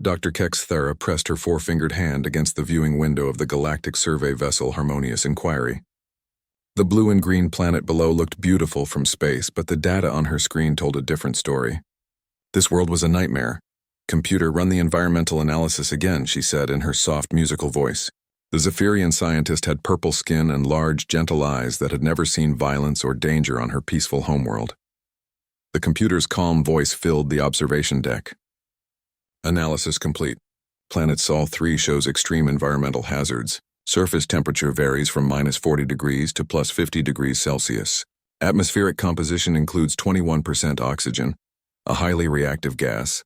Dr. Kexthera pressed her four-fingered hand against the viewing window of the Galactic Survey vessel Harmonious Inquiry. The blue and green planet below looked beautiful from space, but the data on her screen told a different story. This world was a nightmare. "Computer, run the environmental analysis again," she said in her soft musical voice. The Zephyrian scientist had purple skin and large, gentle eyes that had never seen violence or danger on her peaceful homeworld. The computer's calm voice filled the observation deck. Analysis complete. Planet Sol 3 shows extreme environmental hazards. Surface temperature varies from -40 degrees to +50 degrees Celsius. Atmospheric composition includes 21% oxygen, a highly reactive gas.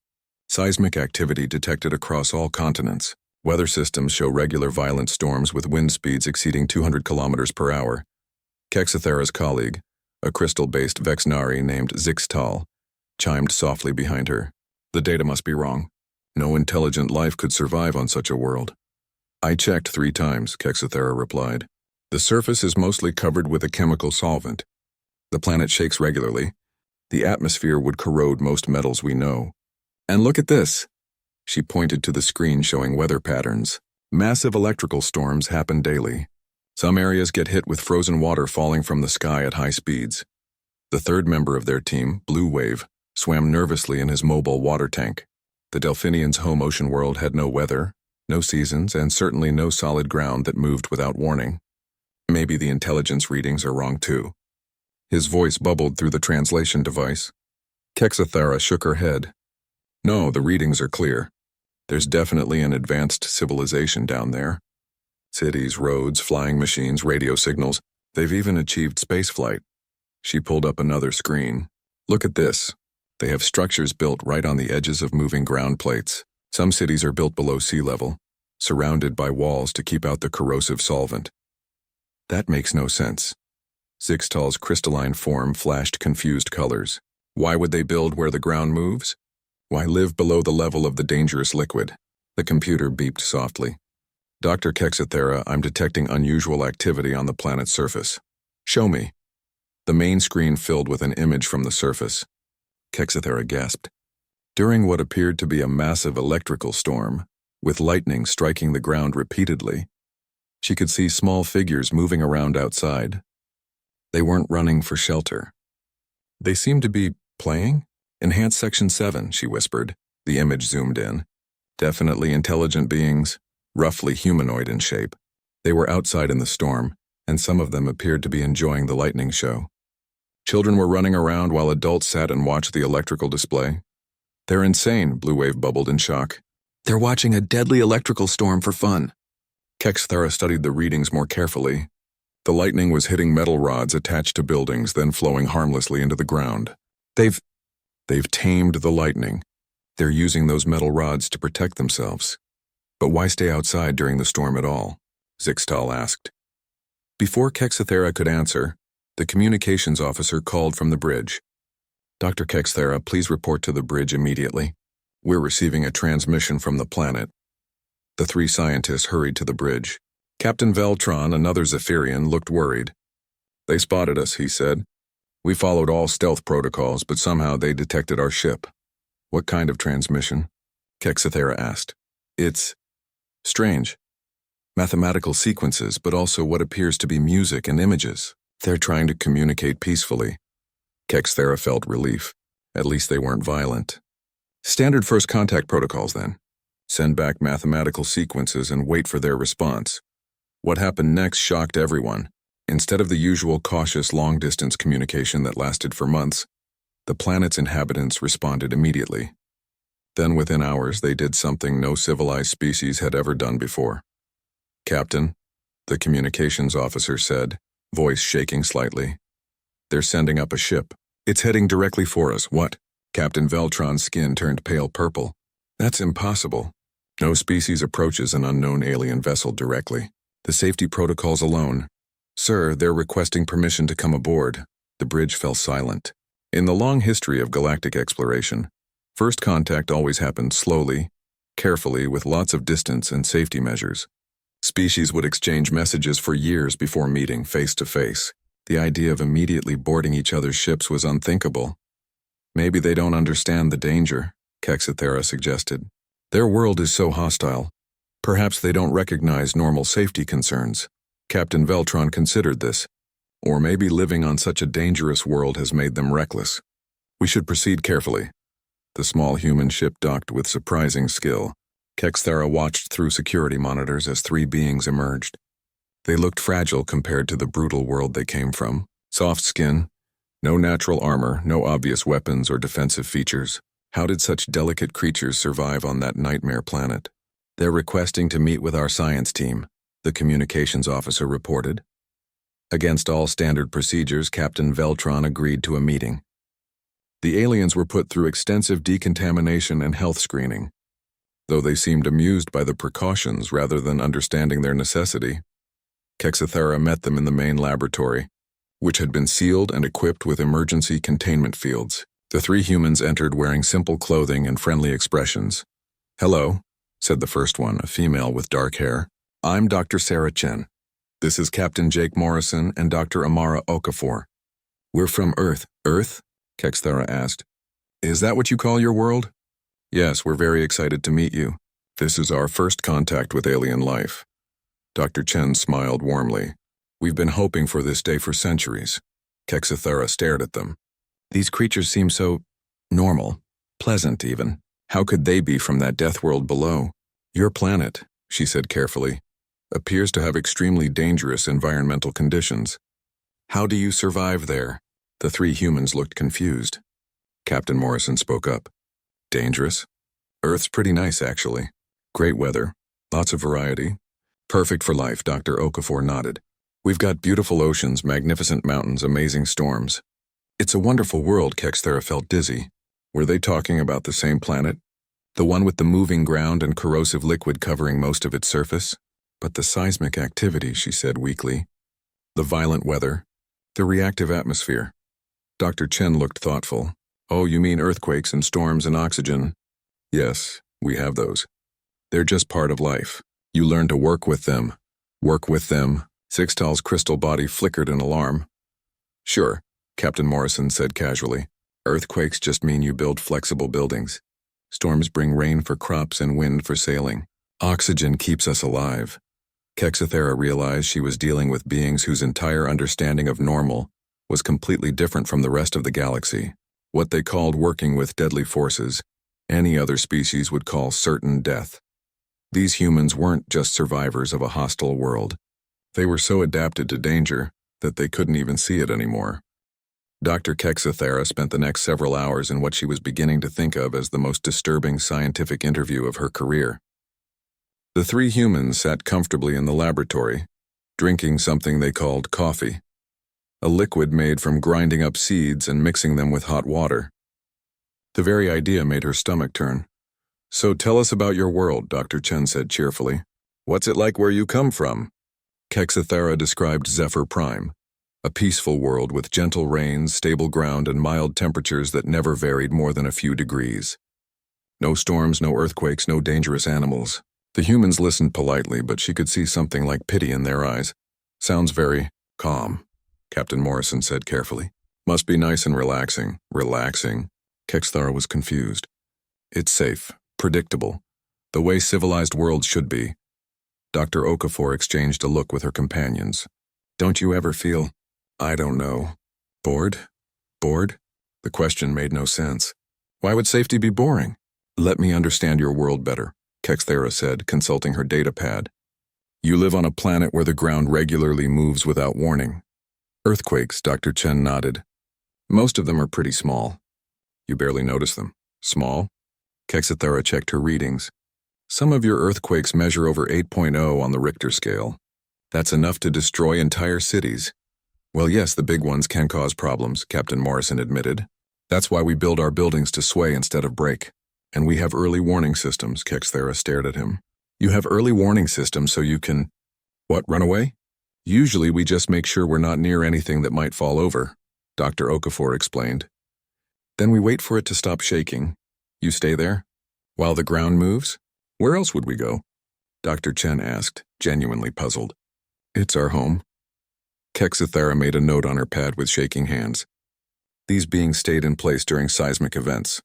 Seismic activity detected across all continents. Weather systems show regular violent storms with wind speeds exceeding 200 kilometers per hour. Kexathera's colleague, a crystal-based Vexnari named Zixtal, chimed softly behind her. "The data must be wrong. No intelligent life could survive on such a world." "I checked 3 times, Kexathera replied. "The surface is mostly covered with a chemical solvent. The planet shakes regularly. The atmosphere would corrode most metals we know. And look at this." She pointed to the screen showing weather patterns. "Massive electrical storms happen daily. Some areas get hit with frozen water falling from the sky at high speeds." The third member of their team, Blue Wave, swam nervously in his mobile water tank. The Delphinians' home ocean world had no weather, no seasons, and certainly no solid ground that moved without warning. "Maybe the intelligence readings are wrong too." His voice bubbled through the translation device. Kexathera shook her head. "No, the readings are clear. There's definitely an advanced civilization down there. Cities, roads, flying machines, radio signals. They've even achieved spaceflight." She pulled up another screen. "Look at this. They have structures built right on the edges of moving ground plates. Some cities are built below sea level, surrounded by walls to keep out the corrosive solvent." "That makes no sense." Zixtal's crystalline form flashed confused colors. "Why would they build where the ground moves? Why live below the level of the dangerous liquid?" The computer beeped softly. "Dr. Kexathera, I'm detecting unusual activity on the planet's surface." "Show me." The main screen filled with an image from the surface. Kexathera gasped. During what appeared to be a massive electrical storm, with lightning striking the ground repeatedly, she could see small figures moving around outside. They weren't running for shelter. They seemed to be playing? "Enhance Section 7, she whispered. The image zoomed in. Definitely intelligent beings, roughly humanoid in shape. They were outside in the storm, and some of them appeared to be enjoying the lightning show. Children were running around while adults sat and watched the electrical display. "They're insane," Blue Wave bubbled in shock. "They're watching a deadly electrical storm for fun." Kexthera studied the readings more carefully. The lightning was hitting metal rods attached to buildings, then flowing harmlessly into the ground. They've tamed the lightning. They're using those metal rods to protect themselves. "But why stay outside during the storm at all?" Zixtal asked. Before Kexathera could answer, the communications officer called from the bridge. "Dr. Kexathera, please report to the bridge immediately. We're receiving a transmission from the planet." The 3 scientists hurried to the bridge. Captain Veltron, another Zephyrian, looked worried. "They spotted us," he said. "We followed all stealth protocols, but somehow they detected our ship." "What kind of transmission?" Kexathera asked. "It's strange. Mathematical sequences, but also what appears to be music and images. They're trying to communicate peacefully." Kexathera felt relief. At least they weren't violent. "Standard first contact protocols, then. Send back mathematical sequences and wait for their response." What happened next shocked everyone. Instead of the usual cautious long-distance communication that lasted for months, the planet's inhabitants responded immediately. Then within hours, they did something no civilized species had ever done before. "Captain," the communications officer said, voice shaking slightly. "They're sending up a ship. It's heading directly for us." "What?" Captain Veltron's skin turned pale purple. "That's impossible. No species approaches an unknown alien vessel directly. The safety protocols alone." "Sir, they're requesting permission to come aboard." The bridge fell silent. In the long history of galactic exploration, first contact always happened slowly, carefully, with lots of distance and safety measures. Species would exchange messages for years before meeting face to face. The idea of immediately boarding each other's ships was unthinkable. "Maybe they don't understand the danger," Kexathera suggested. Their world is so hostile. Perhaps they don't recognize normal safety concerns. Captain Veltron considered this. Or maybe living on such a dangerous world has made them reckless. We should proceed carefully. The small human ship docked with surprising skill. Kexthera watched through security monitors as three beings emerged. They looked fragile compared to the brutal world they came from. Soft skin, no natural armor, no obvious weapons or defensive features. How did such delicate creatures survive on that nightmare planet? They're requesting to meet with our science team, the communications officer reported. Against all standard procedures, Captain Veltron agreed to a meeting. The aliens were put through extensive decontamination and health screening. Though they seemed amused by the precautions rather than understanding their necessity, Kexthera met them in the main laboratory, which had been sealed and equipped with emergency containment fields. The three humans entered wearing simple clothing and friendly expressions. "Hello," said the first one, a female with dark hair. "I'm Dr. Sarah Chen. This is Captain Jake Morrison and Dr. Amara Okafor. We're from Earth." "Earth?" Kexthera asked. "Is that what you call your world?" "Yes, we're very excited to meet you. This is our first contact with alien life." Dr. Chen smiled warmly. "We've been hoping for this day for centuries." Kexthera stared at them. "These creatures seem so normal, pleasant even. How could they be from that death world below? Your planet," she said carefully, "appears to have extremely dangerous environmental conditions. How do you survive there?" The three humans looked confused. Captain Morrison spoke up. "Dangerous? Earth's pretty nice, actually. Great weather, lots of variety. Perfect for life," Dr. Okafor nodded. "We've got beautiful oceans, magnificent mountains, amazing storms." "It's a wonderful world," Kexthera felt dizzy. Were they talking about the same planet? The one with the moving ground and corrosive liquid covering most of its surface? "But the seismic activity," she said weakly. "The violent weather, the reactive atmosphere." Dr. Chen looked thoughtful. "Oh, you mean earthquakes and storms and oxygen?" "Yes, we have those. They're just part of life. You learn to work with them." "Work with them?" Sixtal's crystal body flickered in alarm. "Sure," Captain Morrison said casually. "Earthquakes just mean you build flexible buildings. Storms bring rain for crops and wind for sailing. Oxygen keeps us alive." Kexthera realized she was dealing with beings whose entire understanding of normal was completely different from the rest of the galaxy. What they called working with deadly forces, any other species would call certain death. These humans weren't just survivors of a hostile world. They were so adapted to danger that they couldn't even see it anymore. Dr. Kexthera spent the next several hours in what she was beginning to think of as the most disturbing scientific interview of her career. The three humans sat comfortably in the laboratory, drinking something they called coffee, a liquid made from grinding up seeds and mixing them with hot water. The very idea made her stomach turn. "So tell us about your world," Dr. Chen said cheerfully. "What's it like where you come from?" Kexthera described Zephyr Prime, a peaceful world with gentle rains, stable ground, and mild temperatures that never varied more than a few degrees. No storms, no earthquakes, no dangerous animals. The humans listened politely, but she could see something like pity in their eyes. "Sounds very calm," Captain Morrison said carefully. "Must be nice and relaxing." "Relaxing?" Kexthera was confused. "It's safe, predictable, the way civilized worlds should be." Dr. Okafor exchanged a look with her companions. "Don't you ever feel, I don't know, bored?" "Bored?" The question made no sense. "Why would safety be boring?" "Let me understand your world better," Kexthera said, consulting her data pad. "You live on a planet where the ground regularly moves without warning." "Earthquakes," Dr. Chen nodded. "Most of them are pretty small. You barely notice them." "Small?" Kexthera checked her readings. "Some of your earthquakes measure over 8.0 on the Richter scale. That's enough to destroy entire cities." "Well, yes, the big ones can cause problems," Captain Morrison admitted. "That's why we build our buildings to sway instead of break. And we have early warning systems." Kexthera stared at him. "You have early warning systems so you can—" "What, run away?" "Usually we just make sure we're not near anything that might fall over," Dr. Okafor explained. "Then we wait for it to stop shaking. You stay there? While the ground moves? Where else would we go?" Dr. Chen asked, genuinely puzzled. "It's our home." Kexthera made a note on her pad with shaking hands. "These beings stayed in place during seismic events.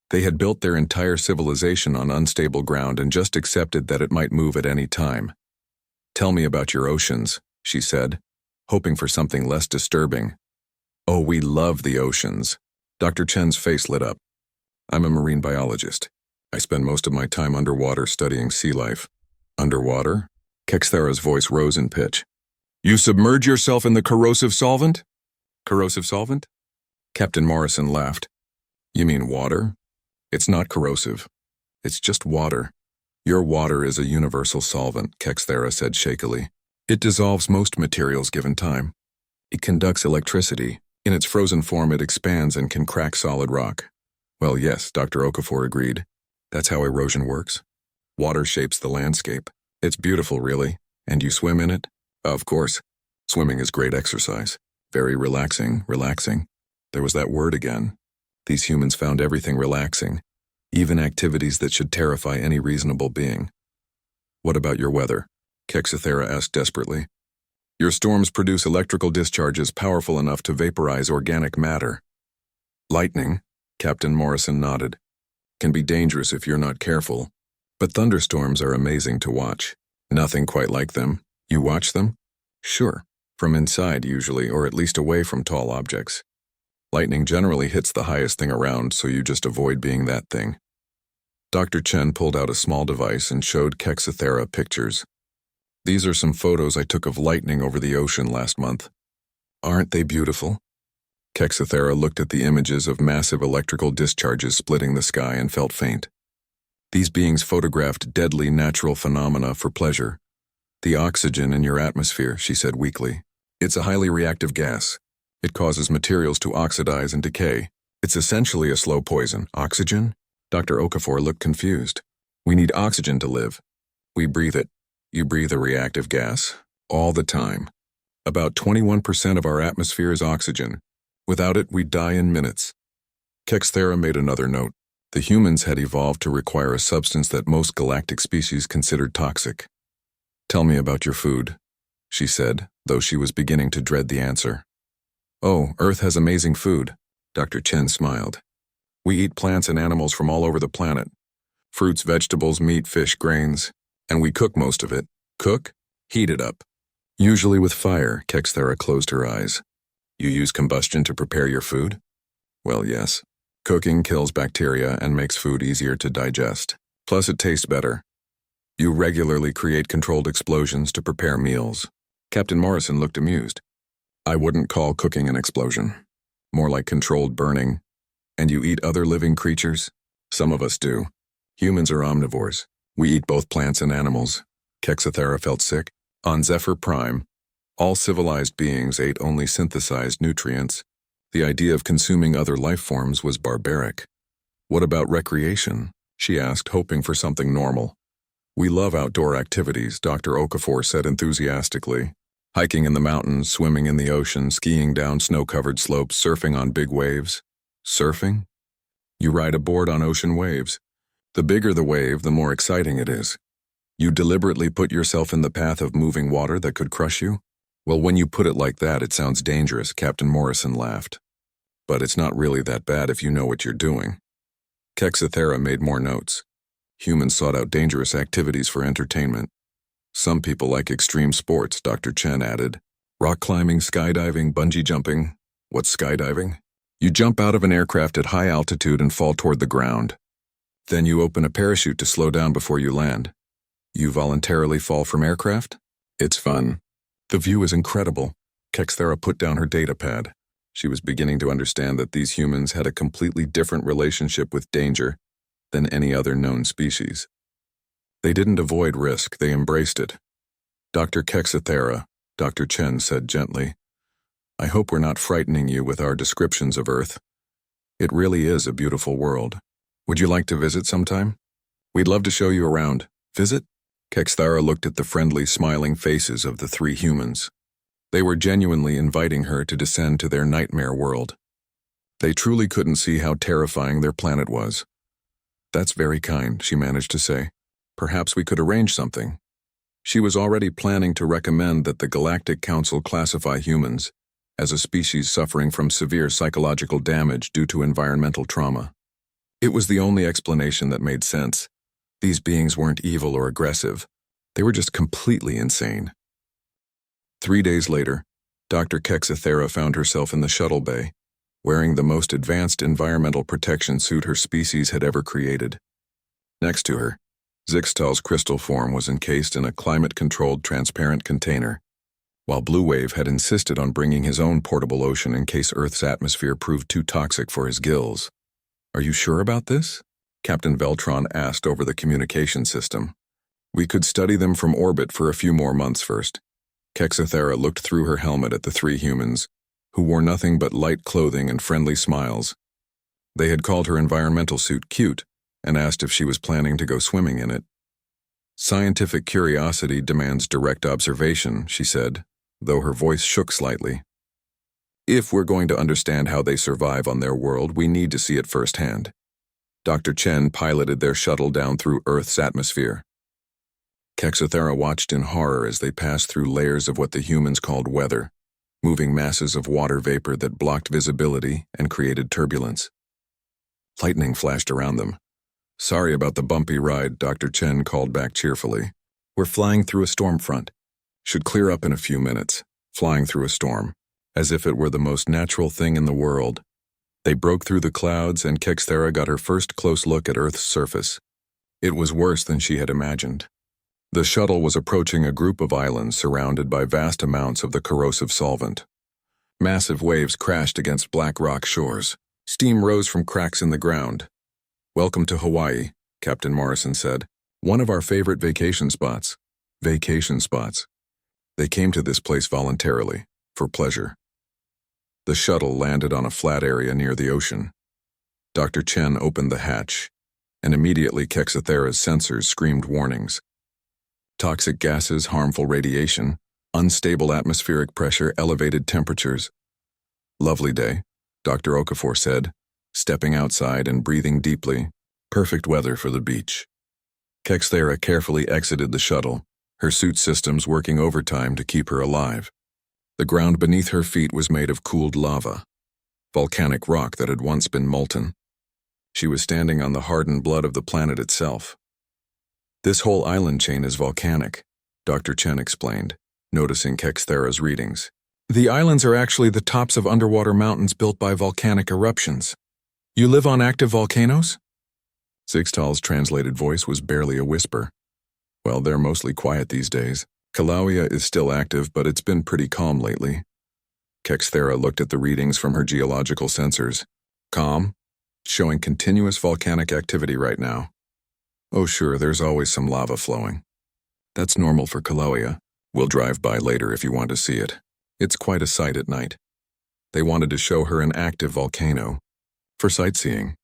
They had built their entire civilization on unstable ground and just accepted that it might move at any time. "Tell me about your oceans," she said, hoping for something less disturbing. "Oh, we love the oceans." Dr. Chen's face lit up. "I'm a marine biologist. I spend most of my time underwater studying sea life." "Underwater?" Kexthera's voice rose in pitch. "You submerge yourself in the corrosive solvent?" "Corrosive solvent?" Captain Morrison laughed. "You mean water? It's not corrosive. It's just water. Your water is a universal solvent," Kexthera said shakily. "It dissolves most materials given time. It conducts electricity. In its frozen form, it expands and can crack solid rock." "Well, yes," Dr. Okafor agreed. "That's how erosion works. Water shapes the landscape. It's beautiful, really. And you swim in it?" "Of course. Swimming is great exercise. Very relaxing. There was that word again. These humans found everything relaxing, even activities that should terrify any reasonable being." "What about your weather?" Kexthera asked desperately. "Your storms produce electrical discharges powerful enough to vaporize organic matter." "Lightning," Captain Morrison nodded, "can be dangerous if you're not careful. But thunderstorms are amazing to watch. Nothing quite like them. You watch them?" "Sure. From inside, usually, or at least away from tall objects. Lightning generally hits the highest thing around, so you just avoid being that thing." Dr. Chen pulled out a small device and showed Kexthera pictures. "These are some photos I took of lightning over the ocean last month. Aren't they beautiful?" Kexthera looked at the images of massive electrical discharges splitting the sky and felt faint. These beings photographed deadly natural phenomena for pleasure. "The oxygen in your atmosphere," she said weakly. "It's a highly reactive gas. It causes materials to oxidize and decay. It's essentially a slow poison." "Oxygen?" Dr. Okafor looked confused. "We need oxygen to live. We breathe it. You breathe a reactive gas. All the time. About 21% of our atmosphere is oxygen. Without it, we die in minutes." Kexthera made another note. The humans had evolved to require a substance that most galactic species considered toxic. "Tell me about your food," she said, though she was beginning to dread the answer. "Oh, Earth has amazing food," Dr. Chen smiled. "We eat plants and animals from all over the planet. Fruits, vegetables, meat, fish, grains. And we cook most of it." "Cook?" "Heat it up. Usually with fire." Kexthera closed her eyes. "You use combustion to prepare your food?" "Well, yes. Cooking kills bacteria and makes food easier to digest. Plus it tastes better. You regularly create controlled explosions to prepare meals." Captain Morrison looked amused. "I wouldn't call cooking an explosion. More like controlled burning. And you eat other living creatures?" "Some of us do. Humans are omnivores. We eat both plants and animals." Kexthera felt sick. On Zephyr Prime, all civilized beings ate only synthesized nutrients. The idea of consuming other life forms was barbaric. "What about recreation?" she asked, hoping for something normal. "We love outdoor activities," Dr. Okafor said enthusiastically. "Hiking in the mountains, swimming in the ocean, skiing down snow-covered slopes, surfing on big waves." "Surfing?" "You ride a board on ocean waves. The bigger the wave, the more exciting it is. You deliberately put yourself in the path of moving water that could crush you?" "Well, when you put it like that, it sounds dangerous," Captain Morrison laughed. "But it's not really that bad if you know what you're doing." Kexthera made more notes. Humans sought out dangerous activities for entertainment. "Some people like extreme sports," Dr. Chen added. "Rock climbing, skydiving, bungee jumping." "What's skydiving?" "You jump out of an aircraft at high altitude and fall toward the ground. Then you open a parachute to slow down before you land. You voluntarily fall from aircraft? It's fun. The view is incredible." Kexthera put down her data pad. She was beginning to understand that these humans had a completely different relationship with danger than any other known species. They didn't avoid risk, they embraced it. "Dr. Kexthera," Dr. Chen said gently, "I hope we're not frightening you with our descriptions of Earth. It really is a beautiful world. Would you like to visit sometime? We'd love to show you around." "Visit?" Kexthera looked at the friendly, smiling faces of the three humans. They were genuinely inviting her to descend to their nightmare world. They truly couldn't see how terrifying their planet was. "That's very kind," she managed to say. "Perhaps we could arrange something." She was already planning to recommend that the Galactic Council classify humans as a species suffering from severe psychological damage due to environmental trauma. It was the only explanation that made sense. These beings weren't evil or aggressive. They were just completely insane. 3 days later, Dr. Kexathera found herself in the shuttle bay, wearing the most advanced environmental protection suit her species had ever created. Next to her, Zixtal's crystal form was encased in a climate-controlled transparent container, while Blue Wave had insisted on bringing his own portable ocean in case Earth's atmosphere proved too toxic for his gills. "Are you sure about this?" Captain Veltron asked over the communication system. "We could study them from orbit for a few more months first." Kexathera looked through her helmet at the 3 humans, who wore nothing but light clothing and friendly smiles. They had called her environmental suit cute and asked if she was planning to go swimming in it. "Scientific curiosity demands direct observation," she said, though her voice shook slightly. "If we're going to understand how they survive on their world, we need to see it firsthand." Dr. Chen piloted their shuttle down through Earth's atmosphere. Kexathera watched in horror as they passed through layers of what the humans called weather, moving masses of water vapor that blocked visibility and created turbulence. Lightning flashed around them. "Sorry about the bumpy ride," Dr. Chen called back cheerfully. "We're flying through a storm front. Should clear up in a few minutes." Flying through a storm, as if it were the most natural thing in the world. They broke through the clouds and Kexathera got her first close look at Earth's surface. It was worse than she had imagined. The shuttle was approaching a group of islands surrounded by vast amounts of the corrosive solvent. Massive waves crashed against black rock shores. Steam rose from cracks in the ground. "Welcome to Hawaii," Captain Morrison said. "One of our favorite vacation spots." Vacation spots. They came to this place voluntarily, for pleasure. The shuttle landed on a flat area near the ocean. Dr. Chen opened the hatch, and immediately Kexathera's sensors screamed warnings. Toxic gases, harmful radiation, unstable atmospheric pressure, elevated temperatures. "Lovely day," Dr. Okafor said, stepping outside and breathing deeply. "Perfect weather for the beach." Kexathera carefully exited the shuttle, her suit systems working overtime to keep her alive. The ground beneath her feet was made of cooled lava, volcanic rock that had once been molten. She was standing on the hardened blood of the planet itself. "This whole island chain is volcanic," Dr. Chen explained, noticing Kexathera's readings. "The islands are actually the tops of underwater mountains built by volcanic eruptions. You live on active volcanoes?" Zixtal's translated voice was barely a whisper. "Well, they're mostly quiet these days. Kilauea is still active, but it's been pretty calm lately." Kexathera looked at the readings from her geological sensors. "Calm? Showing continuous volcanic activity right now." "Oh sure, there's always some lava flowing. That's normal for Kilauea. We'll drive by later if you want to see it. It's quite a sight at night." They wanted to show her an active volcano, for sightseeing.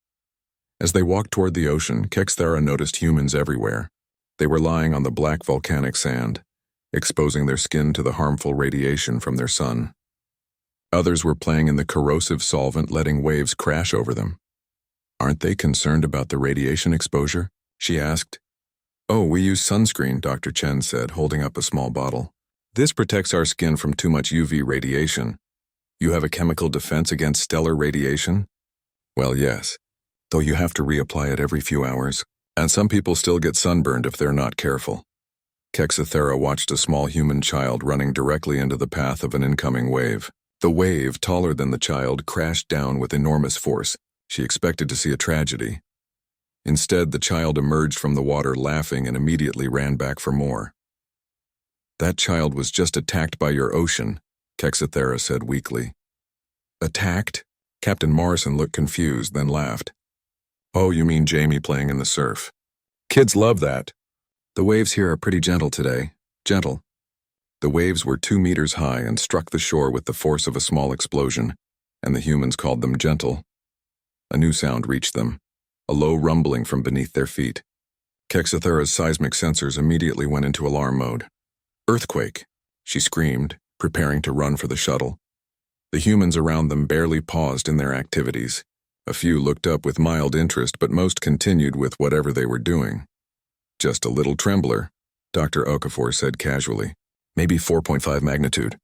As they walked toward the ocean, Kexathera noticed humans everywhere. They were lying on the black volcanic sand, exposing their skin to the harmful radiation from their sun. Others were playing in the corrosive solvent, letting waves crash over them. "Aren't they concerned about the radiation exposure?" she asked. "Oh, we use sunscreen," Dr. Chen said, holding up a small bottle. "This protects our skin from too much UV radiation." "You have a chemical defense against stellar radiation?" "Well, yes, though you have to reapply it every few hours, and some people still get sunburned if they're not careful." Kexathera watched a small human child running directly into the path of an incoming wave. The wave, taller than the child, crashed down with enormous force. She expected to see a tragedy. Instead, the child emerged from the water laughing and immediately ran back for more. "That child was just attacked by your ocean," Kexathera said weakly. "Attacked?" Captain Morrison looked confused, then laughed. "Oh, you mean Jamie playing in the surf. Kids love that. The waves here are pretty gentle today. Gentle." The waves were 2 meters high and struck the shore with the force of a small explosion, and the humans called them gentle. A new sound reached them, a low rumbling from beneath their feet. Kexathera's seismic sensors immediately went into alarm mode. "Earthquake!" she screamed, preparing to run for the shuttle. The humans around them barely paused in their activities. A few looked up with mild interest, but most continued with whatever they were doing. "Just a little trembler," Dr. Okafor said casually. "Maybe 4.5 magnitude.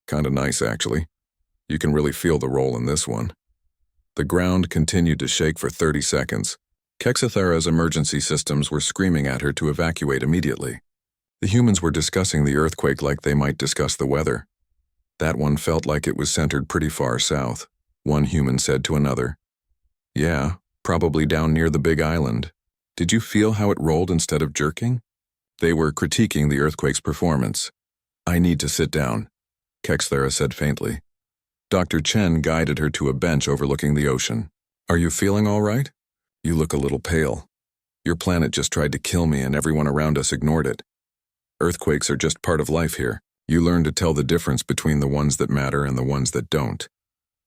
Kinda nice, actually. You can really feel the roll in this one." The ground continued to shake for 30 seconds, Kexathera's emergency systems were screaming at her to evacuate immediately. The humans were discussing the earthquake like they might discuss the weather. That one felt like it was centered pretty far south, one human said to another. Yeah, probably down near the Big Island. Did you feel how it rolled instead of jerking? They were critiquing the earthquake's performance. I need to sit down, Kexathera said faintly. Dr. Chen guided her to a bench overlooking the ocean. Are you feeling all right? You look a little pale. Your planet just tried to kill me and everyone around us ignored it. Earthquakes are just part of life here. You learn to tell the difference between the ones that matter and the ones that don't.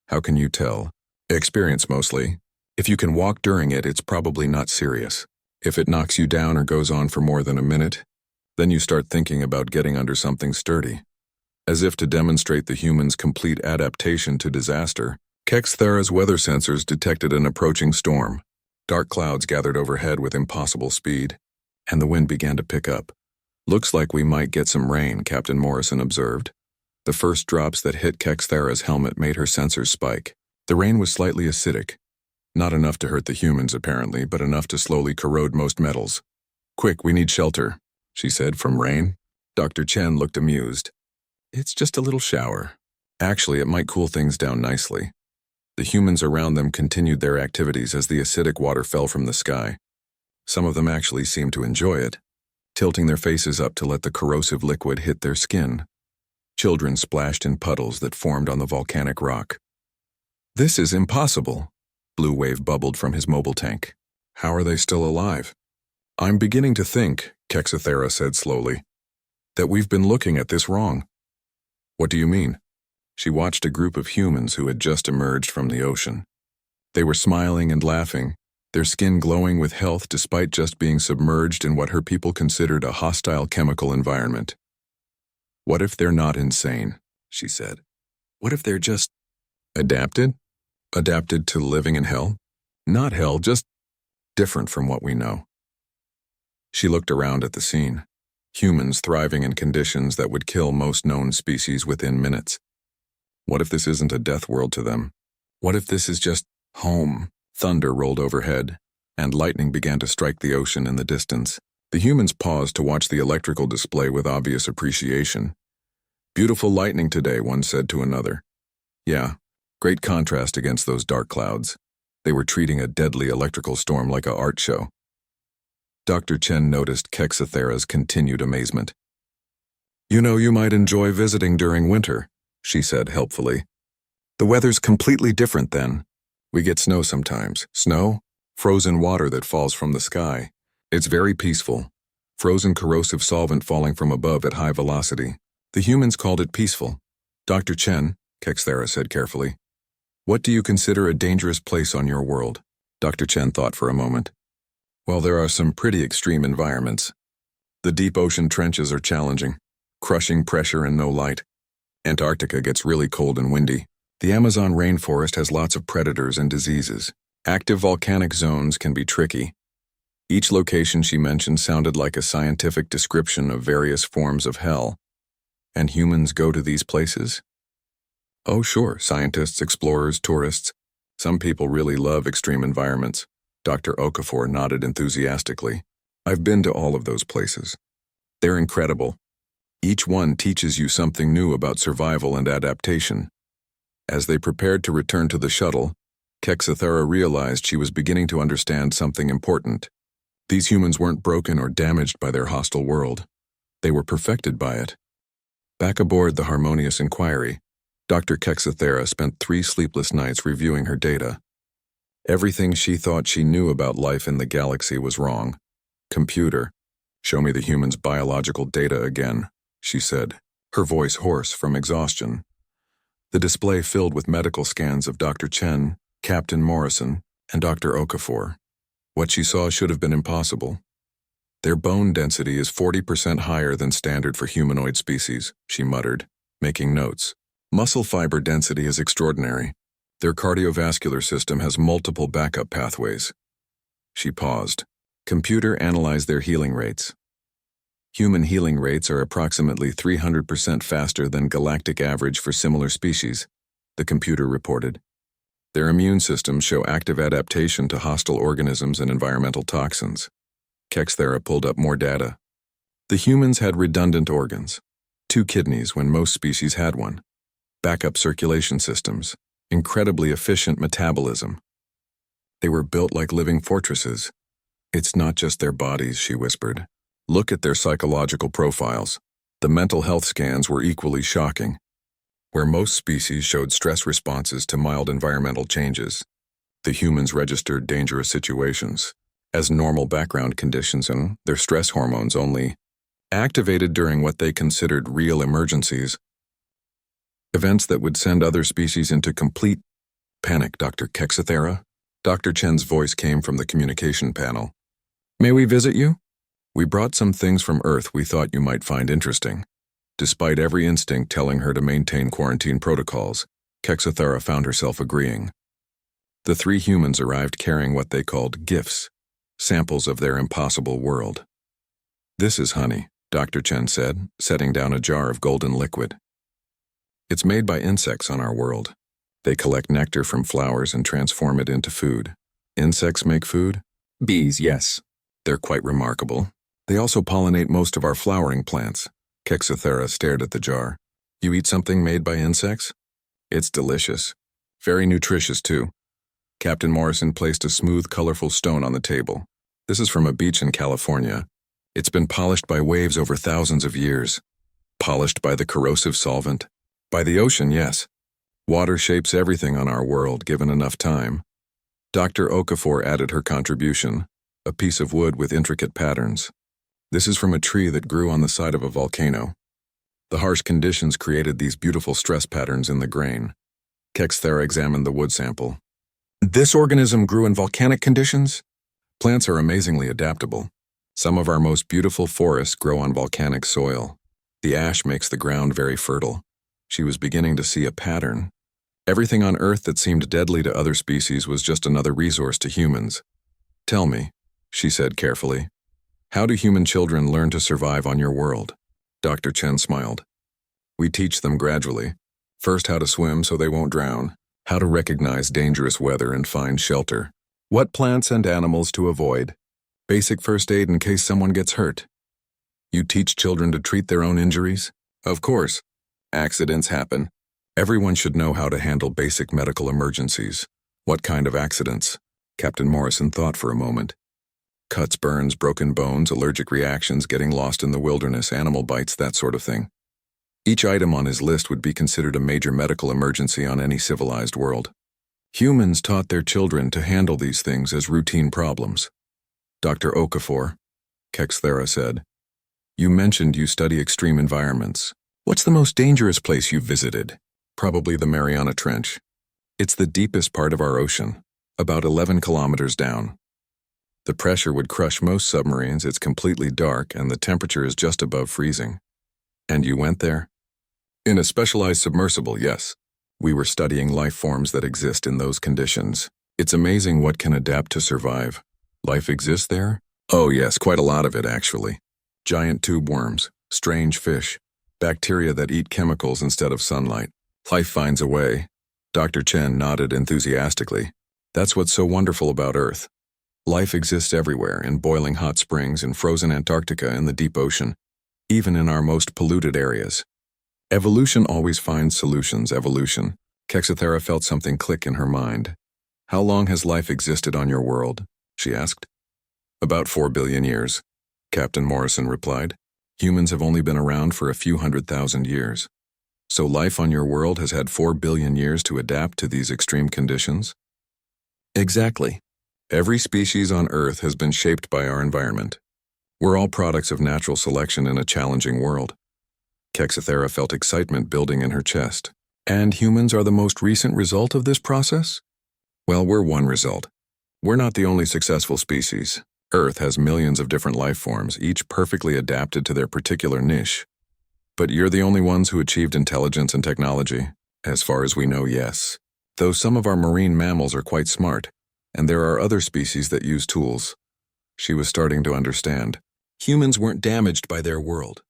How can you tell? Experience mostly. If you can walk during it, it's probably not serious. If it knocks you down or goes on for more than a minute, then you start thinking about getting under something sturdy. As if to demonstrate the human's complete adaptation to disaster, Kexathera's weather sensors detected an approaching storm. Dark clouds gathered overhead with impossible speed, and the wind began to pick up. Looks like we might get some rain, Captain Morrison observed. The first drops that hit Kexathera's helmet made her sensors spike. The rain was slightly acidic. Not enough to hurt the humans, apparently, but enough to slowly corrode most metals. Quick, we need shelter, she said, from rain. Dr. Chen looked amused. It's just a little shower. Actually, it might cool things down nicely. The humans around them continued their activities as the acidic water fell from the sky. Some of them actually seemed to enjoy it, tilting their faces up to let the corrosive liquid hit their skin. Children splashed in puddles that formed on the volcanic rock. This is impossible, Blue Wave bubbled from his mobile tank. How are they still alive? I'm beginning to think, Kexathera said slowly, that we've been looking at this wrong. What do you mean? She watched a group of humans who had just emerged from the ocean. They were smiling and laughing, their skin glowing with health despite just being submerged in what her people considered a hostile chemical environment. What if they're not insane, she said. What if they're just adapted? Adapted to living in hell? Not hell, just different from what we know. She looked around at the scene. Humans thriving in conditions that would kill most known species within minutes. What if this isn't a death world to them? What if this is just home? Thunder rolled overhead, and lightning began to strike the ocean in the distance. The humans paused to watch the electrical display with obvious appreciation. Beautiful lightning today, one said to another. Yeah, great contrast against those dark clouds. They were treating a deadly electrical storm like a art show. Dr. Chen noticed Kexathera's continued amazement. You know, you might enjoy visiting during winter, she said helpfully. The weather's completely different then. We get snow sometimes. Snow? Frozen water that falls from the sky. It's very peaceful. Frozen corrosive solvent falling from above at high velocity. The humans called it peaceful. Dr. Chen, Kexathera said carefully, what do you consider a dangerous place on your world? Dr. Chen thought for a moment. Well, there are some pretty extreme environments. The deep ocean trenches are challenging. Crushing pressure and no light. Antarctica gets really cold and windy. The Amazon rainforest has lots of predators and diseases. Active volcanic zones can be tricky. Each location she mentioned sounded like a scientific description of various forms of hell. And humans go to these places? Oh, sure, scientists, explorers, tourists. Some people really love extreme environments. Dr. Okafor nodded enthusiastically. I've been to all of those places. They're incredible. Each one teaches you something new about survival and adaptation. As they prepared to return to the shuttle, Kexathera realized she was beginning to understand something important. These humans weren't broken or damaged by their hostile world. They were perfected by it. Back aboard the Harmonious Inquiry, Dr. Kexathera spent 3 sleepless nights reviewing her data. Everything she thought she knew about life in the galaxy was wrong. Computer, show me the humans' biological data again, she said, her voice hoarse from exhaustion. The display filled with medical scans of Dr. Chen, Captain Morrison, and Dr. Okafor. What she saw should have been impossible. Their bone density is 40% higher than standard for humanoid species, she muttered, making notes. Muscle fiber density is extraordinary. Their cardiovascular system has multiple backup pathways. She paused. Computer analyzed their healing rates. Human healing rates are approximately 300% faster than galactic average for similar species, the computer reported. Their immune systems show active adaptation to hostile organisms and environmental toxins. Kexthera pulled up more data. The humans had redundant organs. 2 kidneys when most species had one. Backup circulation systems. Incredibly efficient metabolism. They were built like living fortresses. It's not just their bodies, she whispered. Look at their psychological profiles. The mental health scans were equally shocking. Where most species showed stress responses to mild environmental changes, the humans registered dangerous situations as normal background conditions, and their stress hormones only activated during what they considered real emergencies, events that would send other species into complete panic. Dr. Kexthera? Dr. Chen's voice came from the communication panel. May we visit you? We brought some things from Earth we thought you might find interesting. Despite every instinct telling her to maintain quarantine protocols, Kexthera found herself agreeing. The 3 humans arrived carrying what they called gifts, samples of their impossible world. This is honey, Dr. Chen said, setting down a jar of golden liquid. It's made by insects on our world. They collect nectar from flowers and transform it into food. Insects make food? Bees, yes. They're quite remarkable. They also pollinate most of our flowering plants. Kexthera stared at the jar. You eat something made by insects? It's delicious. Very nutritious, too. Captain Morrison placed a smooth, colorful stone on the table. This is from a beach in California. It's been polished by waves over thousands of years. Polished by the corrosive solvent? By the ocean, yes. Water shapes everything on our world, given enough time. Dr. Okafor added her contribution, a piece of wood with intricate patterns. This is from a tree that grew on the side of a volcano. The harsh conditions created these beautiful stress patterns in the grain. Kexthera examined the wood sample. This organism grew in volcanic conditions? Plants are amazingly adaptable. Some of our most beautiful forests grow on volcanic soil. The ash makes the ground very fertile. She was beginning to see a pattern. Everything on Earth that seemed deadly to other species was just another resource to humans. Tell me, she said carefully. How do human children learn to survive on your world? Dr. Chen smiled. We teach them gradually. First how to swim so they won't drown, how to recognize dangerous weather and find shelter, what plants and animals to avoid, basic first aid in case someone gets hurt. You teach children to treat their own injuries? Of course. Accidents happen. Everyone should know how to handle basic medical emergencies. What kind of accidents? Captain Morrison thought for a moment. Cuts, burns, broken bones, allergic reactions, getting lost in the wilderness, animal bites, that sort of thing. Each item on his list would be considered a major medical emergency on any civilized world. Humans taught their children to handle these things as routine problems. Dr. Okafor, Kexthera said, you mentioned you study extreme environments. What's the most dangerous place you've visited? Probably the Mariana Trench. It's the deepest part of our ocean, about 11 kilometers down. The pressure would crush most submarines, it's completely dark, and the temperature is just above freezing. And you went there? In a specialized submersible, yes. We were studying life forms that exist in those conditions. It's amazing what can adapt to survive. Life exists there? Oh yes, quite a lot of it actually. Giant tube worms, strange fish, bacteria that eat chemicals instead of sunlight. Life finds a way. Dr. Chen nodded enthusiastically. That's what's so wonderful about Earth. Life exists everywhere, in boiling hot springs, in frozen Antarctica, in the deep ocean, even in our most polluted areas. Evolution always finds solutions, evolution. Kexthera felt something click in her mind. How long has life existed on your world? She asked. About 4 billion years, Captain Morrison replied. Humans have only been around for a few 100,000 years. So life on your world has had 4 billion years to adapt to these extreme conditions? Exactly. Every species on Earth has been shaped by our environment. We're all products of natural selection in a challenging world. Kexthera felt excitement building in her chest. And humans are the most recent result of this process? Well, we're one result. We're not the only successful species. Earth has millions of different life forms, each perfectly adapted to their particular niche. But you're the only ones who achieved intelligence and technology. As far as we know, yes. Though some of our marine mammals are quite smart, and there are other species that use tools. She was starting to understand. Humans weren't damaged by their world.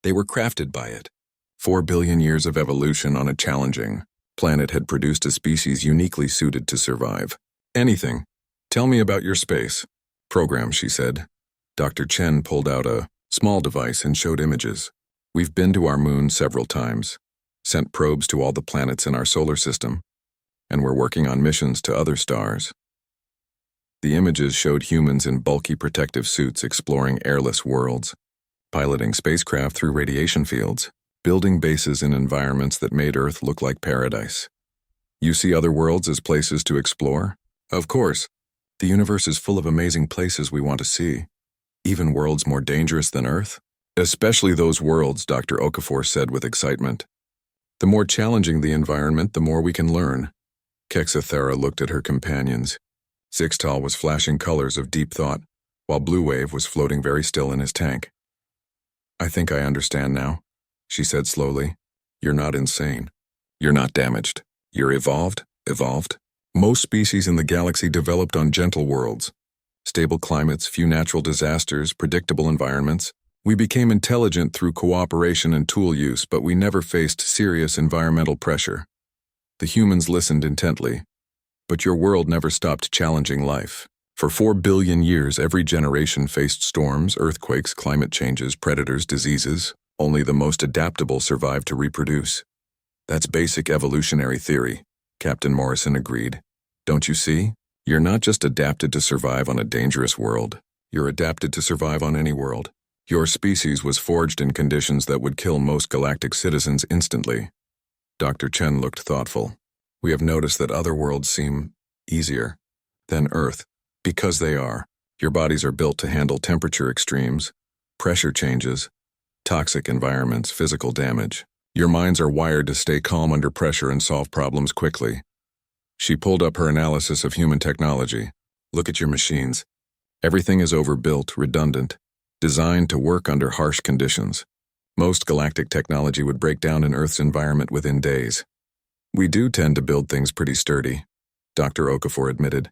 They were crafted by it. 4 billion years of evolution on a challenging, planet had produced a species uniquely suited to survive. Anything. Tell me about your space program, she said. Dr. Chen pulled out a small device and showed images. We've been to our moon several times, sent probes to all the planets in our solar system, and we're working on missions to other stars. The images showed humans in bulky protective suits exploring airless worlds, piloting spacecraft through radiation fields, building bases in environments that made Earth look like paradise. You see other worlds as places to explore? Of course. The universe is full of amazing places we want to see. Even worlds more dangerous than Earth? Especially those worlds, Dr. Okafor said with excitement. The more challenging the environment, the more we can learn. Kexathera looked at her companions. Zixtal was flashing colors of deep thought, while Blue Wave was floating very still in his tank. I think I understand now, she said slowly. You're not insane. You're not damaged. You're evolved. Most species in the galaxy developed on gentle worlds. Stable climates, few natural disasters, predictable environments. We became intelligent through cooperation and tool use, but we never faced serious environmental pressure. The humans listened intently, but your world never stopped challenging life. For 4 billion years, every generation faced storms, earthquakes, climate changes, predators, diseases. Only the most adaptable survived to reproduce. That's basic evolutionary theory, Captain Morrison agreed. Don't you see? You're not just adapted to survive on a dangerous world. You're adapted to survive on any world. Your species was forged in conditions that would kill most galactic citizens instantly. Dr. Chen looked thoughtful. We have noticed that other worlds seem easier than Earth. Because they are. Your bodies are built to handle temperature extremes, pressure changes, toxic environments, physical damage. Your minds are wired to stay calm under pressure and solve problems quickly. She pulled up her analysis of human technology. Look at your machines. Everything is overbuilt, redundant, designed to work under harsh conditions. Most galactic technology would break down in Earth's environment within days. We do tend to build things pretty sturdy, Dr. Okafor admitted.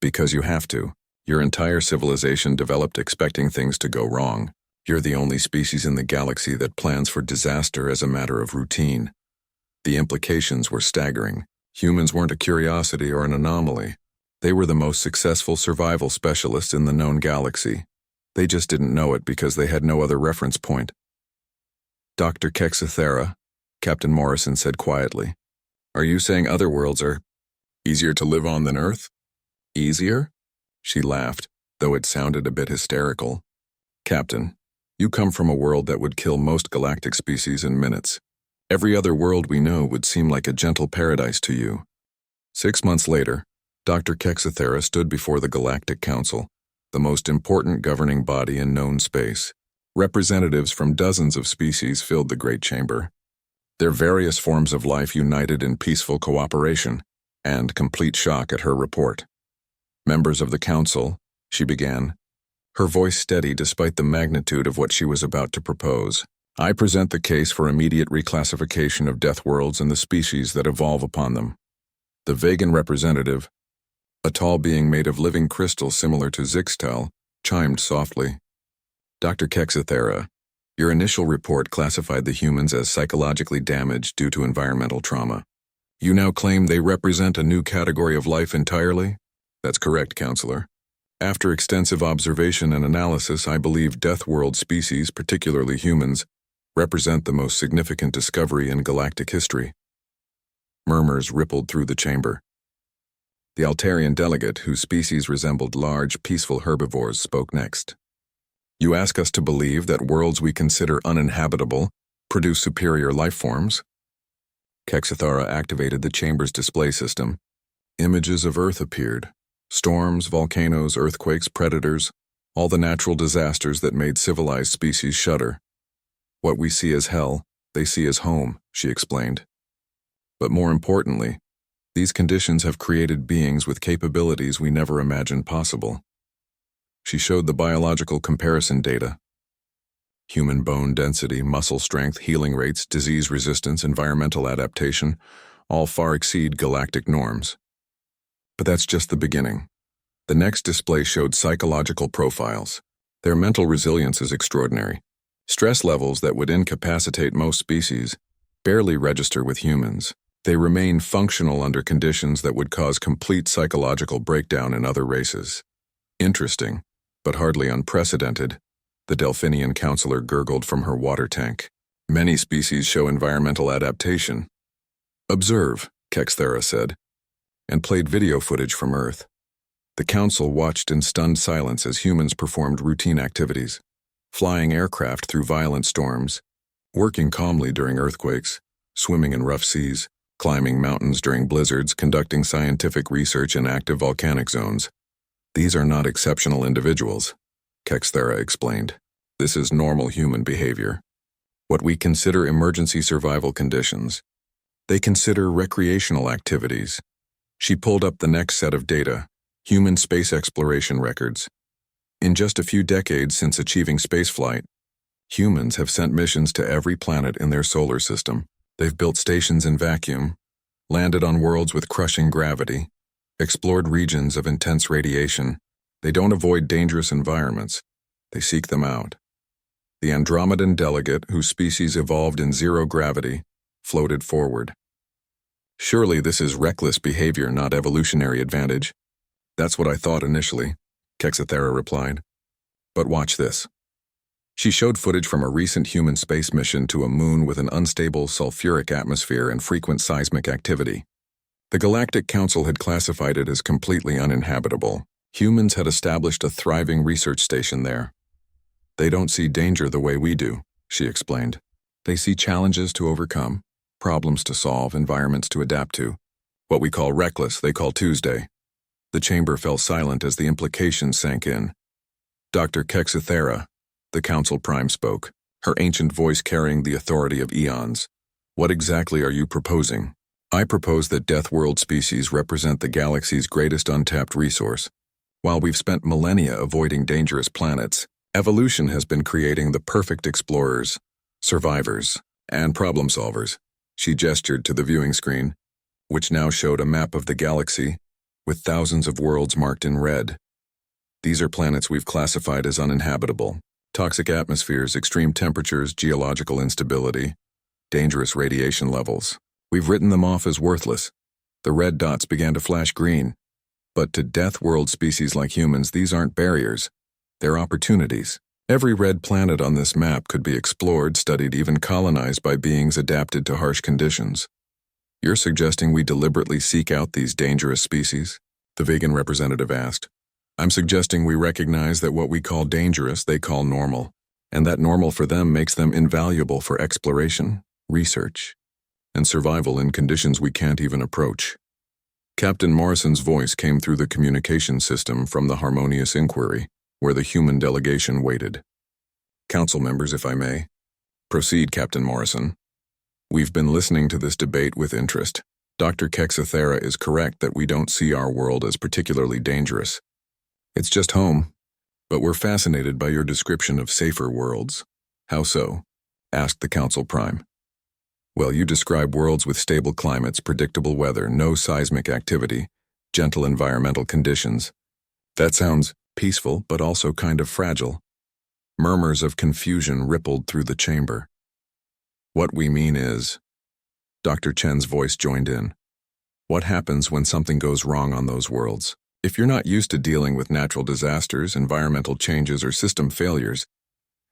Because you have to. Your entire civilization developed expecting things to go wrong. You're the only species in the galaxy that plans for disaster as a matter of routine. The implications were staggering. Humans weren't a curiosity or an anomaly. They were the most successful survival specialists in the known galaxy. They just didn't know it because they had no other reference point. Dr. Kexathera, Captain Morrison said quietly. Are you saying other worlds are easier to live on than Earth? Easier? She laughed, though it sounded a bit hysterical. Captain, you come from a world that would kill most galactic species in minutes. Every other world we know would seem like a gentle paradise to you. 6 months later, Dr. Kexathera stood before the Galactic Council, the most important governing body in known space. Representatives from dozens of species filled the great chamber. Their various forms of life united in peaceful cooperation and complete shock at her report. Members of the council, she began, her voice steady despite the magnitude of what she was about to propose. I present the case for immediate reclassification of death worlds and the species that evolve upon them. The Vegan representative, a tall being made of living crystal similar to Zixtal, chimed softly. Dr. Kexathera, your initial report classified the humans as psychologically damaged due to environmental trauma. You now claim they represent a new category of life entirely? That's correct, Counselor. After extensive observation and analysis, I believe Death World species, particularly humans, represent the most significant discovery in galactic history. Murmurs rippled through the chamber. The Altarian delegate, whose species resembled large, peaceful herbivores, spoke next. You ask us to believe that worlds we consider uninhabitable produce superior life forms? Kexathera activated the chamber's display system. Images of Earth appeared. Storms, volcanoes, earthquakes, predators, all the natural disasters that made civilized species shudder. What we see as hell, they see as home, she explained. But more importantly, these conditions have created beings with capabilities we never imagined possible. She showed the biological comparison data. Human bone density, muscle strength, healing rates, disease resistance, environmental adaptation, all far exceed galactic norms. But that's just the beginning. The next display showed psychological profiles. Their mental resilience is extraordinary. Stress levels that would incapacitate most species barely register with humans. They remain functional under conditions that would cause complete psychological breakdown in other races. Interesting, but hardly unprecedented, the Delphinian counselor gurgled from her water tank. Many species show environmental adaptation. Observe, Kexthera said, and played video footage from Earth. The council watched in stunned silence as humans performed routine activities, flying aircraft through violent storms, working calmly during earthquakes, swimming in rough seas, climbing mountains during blizzards, conducting scientific research in active volcanic zones. These are not exceptional individuals, Kexthera explained. This is normal human behavior. What we consider emergency survival conditions. They consider recreational activities. She pulled up the next set of data, human space exploration records. In just a few decades since achieving spaceflight, humans have sent missions to every planet in their solar system. They've built stations in vacuum, landed on worlds with crushing gravity, explored regions of intense radiation. They don't avoid dangerous environments. They seek them out. The Andromedan delegate, whose species evolved in zero gravity, floated forward. Surely this is reckless behavior, not evolutionary advantage. That's what I thought initially, Kexthera replied. But watch this. She showed footage from a recent human space mission to a moon with an unstable sulfuric atmosphere and frequent seismic activity. The Galactic Council had classified it as completely uninhabitable. Humans had established a thriving research station there. They don't see danger the way we do, she explained. They see challenges to overcome, problems to solve, environments to adapt to. What we call reckless, they call Tuesday. The chamber fell silent as the implications sank in. Dr. Kexthera, the Council Prime spoke, her ancient voice carrying the authority of eons. What exactly are you proposing? I propose that Death World species represent the galaxy's greatest untapped resource. While we've spent millennia avoiding dangerous planets, evolution has been creating the perfect explorers, survivors, and problem solvers. She gestured to the viewing screen, which now showed a map of the galaxy, with thousands of worlds marked in red. These are planets we've classified as uninhabitable. Toxic atmospheres, extreme temperatures, geological instability, dangerous radiation levels. We've written them off as worthless. The red dots began to flash green. But to Death World species like humans, these aren't barriers. They're opportunities. Every red planet on this map could be explored, studied, even colonized by beings adapted to harsh conditions. You're suggesting we deliberately seek out these dangerous species? The vegan representative asked. I'm suggesting we recognize that what we call dangerous, they call normal, and that normal for them makes them invaluable for exploration, research, and survival in conditions we can't even approach. Captain Morrison's voice came through the communication system from the Harmonious Inquiry, where the human delegation waited. Council members, if I may. Proceed, Captain Morrison. We've been listening to this debate with interest. Dr. Kexthera is correct that we don't see our world as particularly dangerous. It's just home, but we're fascinated by your description of safer worlds. How so? Asked the Council Prime. Well, you describe worlds with stable climates, predictable weather, no seismic activity, gentle environmental conditions. That sounds peaceful, but also kind of fragile. Murmurs of confusion rippled through the chamber. What we mean is, Dr. Chen's voice joined in. What happens when something goes wrong on those worlds? If you're not used to dealing with natural disasters, environmental changes, or system failures,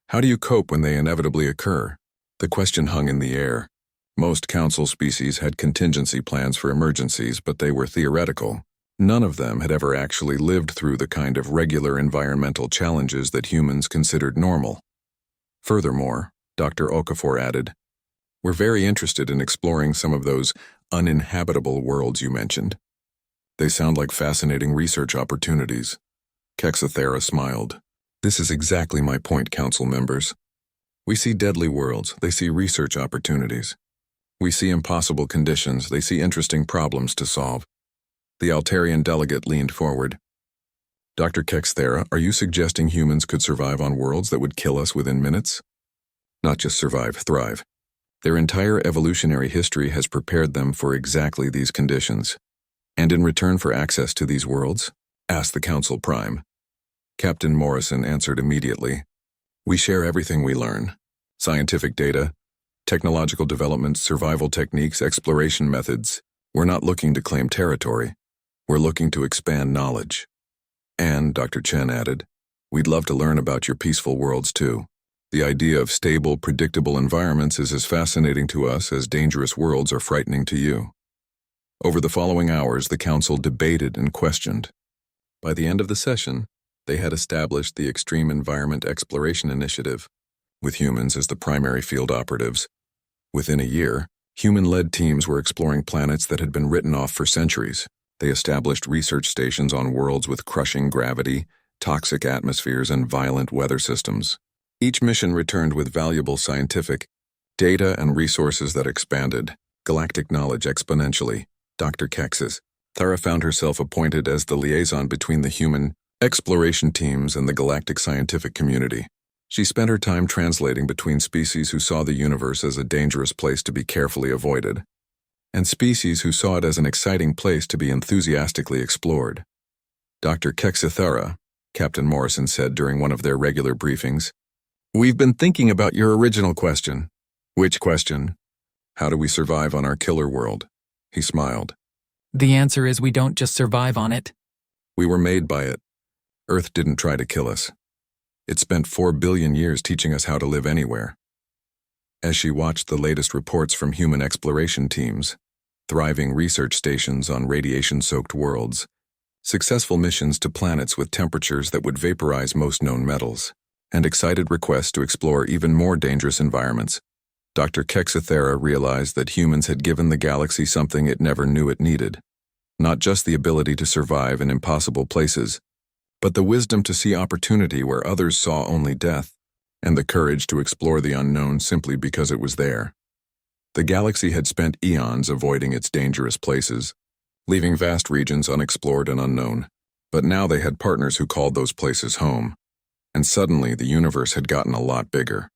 how do you cope when they inevitably occur? The question hung in the air. Most council species had contingency plans for emergencies, but they were theoretical. None of them had ever actually lived through the kind of regular environmental challenges that humans considered normal. Furthermore, Dr. Okafor added, we're very interested in exploring some of those uninhabitable worlds you mentioned. They sound like fascinating research opportunities. Kexthera smiled. This is exactly my point, council members. We see deadly worlds, they see research opportunities. We see impossible conditions, they see interesting problems to solve. The Altarian delegate leaned forward. Dr. Kexthera, are you suggesting humans could survive on worlds that would kill us within minutes? Not just survive, thrive. Their entire evolutionary history has prepared them for exactly these conditions. And in return for access to these worlds? Asked the Council Prime. Captain Morrison answered immediately. We share everything we learn. Scientific data, Technological developments, survival techniques, exploration methods. We're not looking to claim territory. We're looking to expand knowledge. And, Dr. Chen added, we'd love to learn about your peaceful worlds too. The idea of stable, predictable environments is as fascinating to us as dangerous worlds are frightening to you. Over the following hours, the council debated and questioned. By the end of the session, they had established the Extreme Environment Exploration Initiative, with humans as the primary field operatives. Within a year, human-led teams were exploring planets that had been written off for centuries. They established research stations on worlds with crushing gravity, toxic atmospheres, and violent weather systems. Each mission returned with valuable scientific data and resources that expanded galactic knowledge exponentially. Dr. Kexis, Thara found herself appointed as the liaison between the human exploration teams and the galactic scientific community. She spent her time translating between species who saw the universe as a dangerous place to be carefully avoided, and species who saw it as an exciting place to be enthusiastically explored. Dr. Kexithara, Captain Morrison said during one of their regular briefings, "We've been thinking about your original question." "Which question?" "How do we survive on our killer world?" He smiled. The answer is we don't just survive on it. We were made by it. Earth didn't try to kill us. It spent 4 billion years teaching us how to live anywhere. As she watched the latest reports from human exploration teams, thriving research stations on radiation-soaked worlds, successful missions to planets with temperatures that would vaporize most known metals, and excited requests to explore even more dangerous environments, Dr. Kexithera realized that humans had given the galaxy something it never knew it needed. Not just the ability to survive in impossible places, but the wisdom to see opportunity where others saw only death, and the courage to explore the unknown simply because it was there. The galaxy had spent eons avoiding its dangerous places, leaving vast regions unexplored and unknown, but now they had partners who called those places home. And suddenly the universe had gotten a lot bigger.